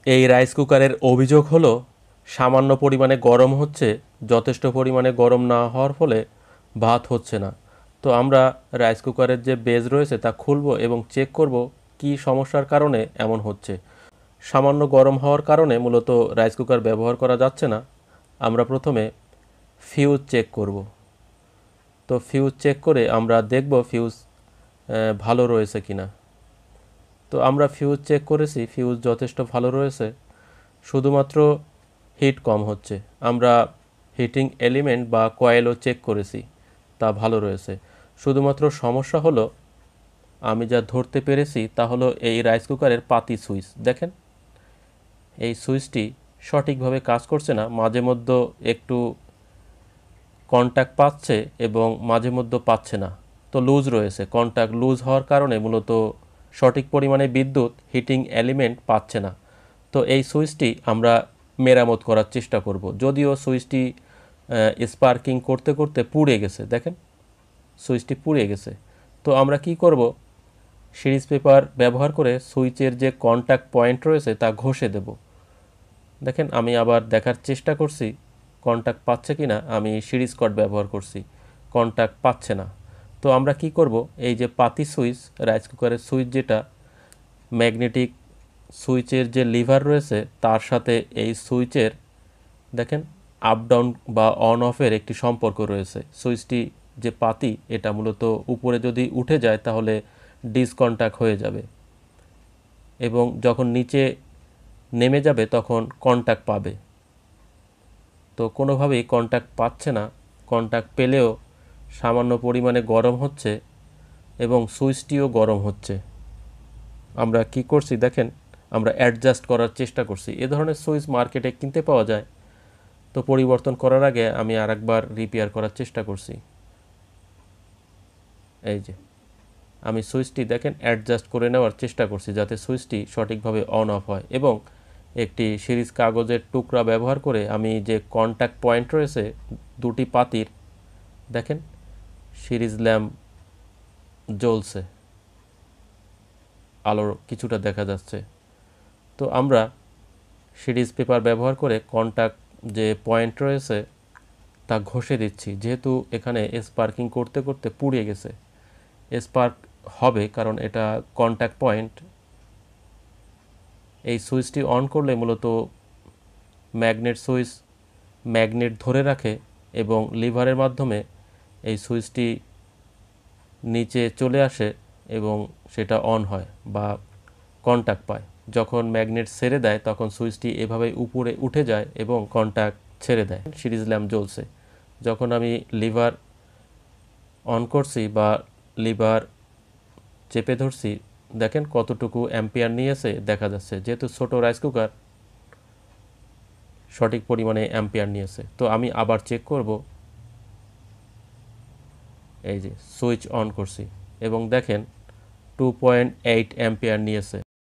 এই রাইস কুকারের অভিযোগ হলো সামান্য পরিমাণে গরম হচ্ছে, যথেষ্ট পরিমাণে গরম না হওয়ার ফলে ভাত হচ্ছে না। তো আমরা রাইস কুকারের যে বেজ রয়েছে তা খুলবো এবং চেক করব কি সমস্যার কারণে এমন হচ্ছে। সামান্য গরম হওয়ার কারণে মূলত রাইস কুকার ব্যবহার করা যাচ্ছে না। আমরা প্রথমে ফিউজ চেক করব। তো ফিউজ চেক করে আমরা দেখব ফিউজ ভালো রয়েছে কিনা। তো আমরা ফিউজ চেক করেছি, ফিউজ যথেষ্ট ভালো রয়েছে, শুধুমাত্র হিট কম হচ্ছে। আমরা হিটিং এলিমেন্ট বা কয়েলও চেক করেছি, তা ভালো রয়েছে। শুধুমাত্র সমস্যা হলো, আমি যা ধরতে পেরেছি তা হলো এই রাইস কুকারের পাতি সুইচ দেখেন, এই সুইচটি সঠিকভাবে কাজ করছে না। মাঝে মধ্যে একটু কন্ট্যাক্ট পাচ্ছে এবং মাঝে মধ্যে পাচ্ছে না। তো লুজ রয়েছে, কন্ট্যাক্ট লুজ হওয়ার কারণে মূলত সঠিক পরিমাণে বিদ্যুৎ হিটিং এলিমেন্ট পাচ্ছে না। তো এই সুইচটি আমরা মেরামত করার চেষ্টা করব। যদিও সুইচটি স্পার্কিং করতে করতে পুড়ে গেছে, দেখেন সুইচটি পুড়ে গেছে। তো আমরা কি করব, সিরিজ পেপার ব্যবহার করে সুইচের যে কন্ট্যাক্ট পয়েন্ট রয়েছে তা ঘষে দেব। দেখেন আমি আবার দেখার চেষ্টা করছি কন্ট্যাক্ট পাচ্ছে কি না। আমি সিরিজ কট ব্যবহার করছি, কন্ট্যাক্ট পাচ্ছে না। তো আমরা কি করব, এই যে পাতি সুইচ, রাইস কুকারের সুইচ যেটা, ম্যাগনেটিক সুইচের যে লিভার রয়েছে তার সাথে এই সুইচের দেখেন আপ ডাউন বা অন অফের একটি সম্পর্ক রয়েছে। সুইচটি যে পাতি এটা মূলত উপরে যদি উঠে যায় তাহলে ডিসকন্ট্যাক্ট হয়ে যাবে এবং যখন নিচে নেমে যাবে তখন কন্ট্যাক্ট পাবে। তো কোনোভাবেই কন্ট্যাক্ট পাচ্ছে না। কন্ট্যাক্ট পেলেও সামান্য পরিমাণে গরম হচ্ছে এবং সুইচটিও গরম হচ্ছে। আমরা কি করছি দেখেন, আমরা অ্যাডজাস্ট করার চেষ্টা করছি। এ ধরনের সুইচ মার্কেটে কিনতে পাওয়া যায়। তো পরিবর্তন করার আগে আমি আরেকবার রিপেয়ার করার চেষ্টা করছি। এই যে আমি সুইচটি দেখেন অ্যাডজাস্ট করে নেওয়ার চেষ্টা করছি যাতে সুইচটি সঠিকভাবে অন অফ হয়, এবং একটি সিরিজ কাগজের টুকরা ব্যবহার করে আমি যে কন্ট্যাক্ট পয়েন্ট রয়েছে দুটি পাতির, দেখেন সিরিজ ল্যাম্প জ্বলছে, আলোর কিছুটা দেখা যাচ্ছে। তো আমরা সিরিজ পেপার ব্যবহার করে কন্ট্যাক্ট যে পয়েন্ট রয়েছে তা ঘষে দিচ্ছি, যেহেতু এখানে স্পার্কিং করতে করতে পুড়ে গেছে। স্পার্ক হবে কারণ এটা কন্ট্যাক্ট পয়েন্ট। এই সুইচটি অন করলে মূলত ম্যাগনেট সুইচ ম্যাগনেট ধরে রাখে এবং লিভারের মাধ্যমে এই সুইচটি নিচে চলে আসে এবং সেটা অন হয় বা কন্ট্যাক্ট পায়। যখন ম্যাগনেট ছেড়ে দেয় তখন সুইচটি এভাবেই উপরে উঠে যায় এবং কন্ট্যাক্ট ছেড়ে দেয়, সিরিজ ল্যাম্প জ্বলছে। যখন আমি লিভার অন করছি বা লিভার চেপে ধরছি, দেখেন কতটুকু অ্যাম্পিয়ার নিয়েছে দেখা যাচ্ছে। যেহেতু ছোট রাইস কুকার, সঠিক পরিমাণে অ্যাম্পিয়ার নিয়েছে। তো আমি আবার চেক করব। এই যে সুইচ অন করছি এবং দেখেন 2.8 অ্যাম্পিয়ার নিয়েছে।